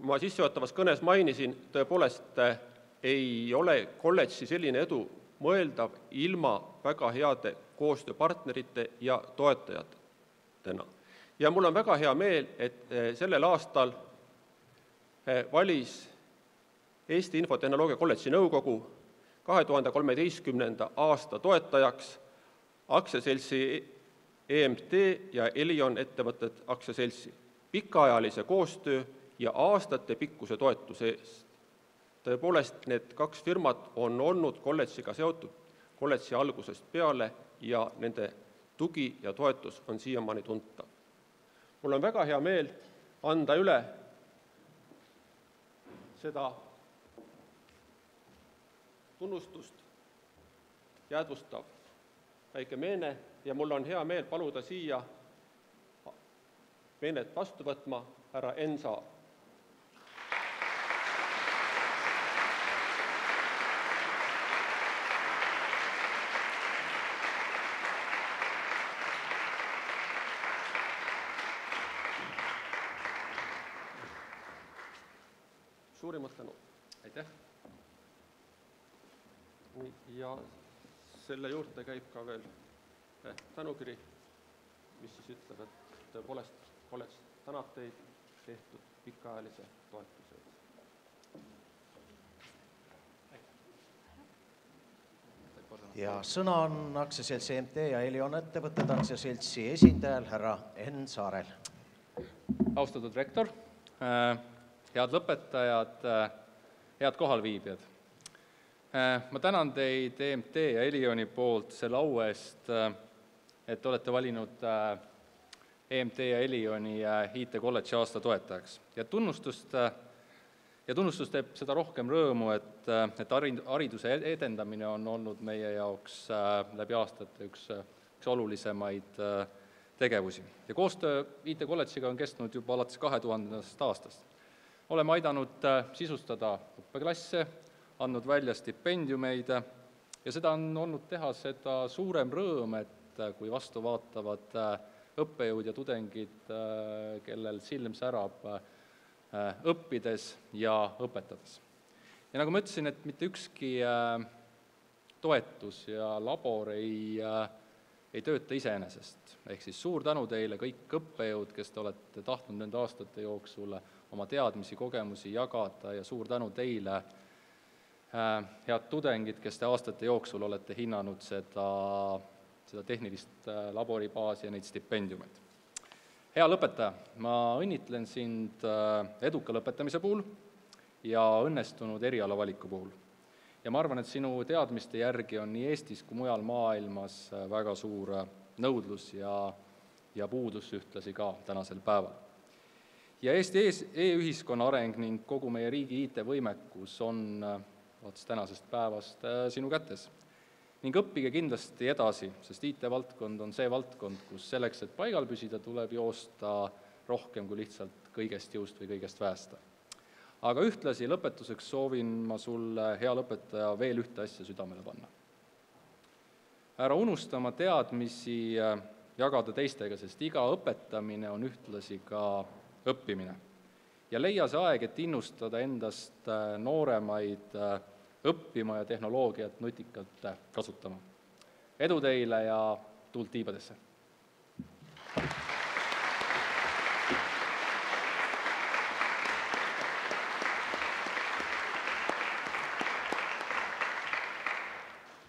ma sissejuhatavas kõnes mainisin, tõepoolest ei ole kolledži selline edu mõeldav ilma väga heade koostööpartnerite ja toetajatena. Ja mul on väga hea meel, et sellel aastal valis Eesti Infotehnoloogia Kolledži nõukogu 2013. aasta toetajaks aktsiaseltsi EMT ja Elion ettevõtted aktsiaseltsi pikaajalise koostöö ja aastatepikkuse toetuse eest. Tõepoolest, need kaks firmat on olnud kolledžiga seotud kolledži algusest peale ja nende tugi ja toetus on siiamaani tuntav. Mul on väga hea meel anda üle seda tunnustust jäädvustav väike meene ja mul on hea meel paluda siia meenet vastu võtma härra Enn Saar. Suurimat tänu. Aitäh. Ja selle juurde käib ka veel tänukiri, mis siis ütleb, et tõepoolest kolledž tänab teid tehtud pikaajalise toetuse eest. Ja sõna on aktsiaseltsi EMT ja Elion ettevõtted aktsiaseltsi esindajal härra Enn Saarel. Austatud rektor, head lõpetajad, head kohalviibijad. Ma tänan teid EMT ja Elioni poolt selle au eest, et olete valinud EMT ja Elioni IT kolledži aasta toetajaks. Ja tunnustust teeb seda rohkem rõõmu, et hariduse edendamine on olnud meie jaoks läbi aastate üks olulisemaid tegevusi. Ja koostöö IT kolledžiga on kestnud juba alates 2000. aastast. Oleme aidanud sisustada õppeklasse, andnud välja stipendiumeid ja seda on olnud teha seda suurem rõõm, et kui vastu vaatavad õppejõud ja tudengid, kellel silm särab õppides ja õpetades. Ja nagu ma ütlesin, et mitte ükski toetus ja labor ei tööta iseenesest. Ehk siis suur tänu teile kõik õppejõud, kes te olete tahtnud nende aastate jooksul oma teadmisi, kogemusi jagada ja suur tänu teile, head tudengid, kes te aastate jooksul olete hinnanud seda tehnilist laboribaasi ja neid stipendiumeid. Hea lõpetaja, ma õnnitlen sind eduka lõpetamise puhul ja õnnestunud erialavaliku puhul. Ja ma arvan, et sinu teadmiste järgi on nii Eestis kui mujal maailmas väga suur nõudlus ja puudus ühtlasi ka tänasel päeval. Ja Eesti e-ühiskonna areng ning kogu meie riigi IT-võimekus on tänasest päevast sinu kätes. Ning õppige kindlasti edasi, sest IT-valdkond on see valdkond, kus selleks, et paigal püsida, tuleb joosta rohkem kui lihtsalt kõigest jõust või kõigest väesta. Aga ühtlasi lõpetuseks soovin ma sulle, hea lõpetaja, veel ühte asja südamele panna. Ära unustama teadmisi jagada teistega, sest iga õpetamine on ühtlasi ka õppimine. Ja leia see aeg, et innustada endast nooremaid õppima ja tehnoloogiat nutikalt kasutama. Edu teile ja tuult tiibadesse!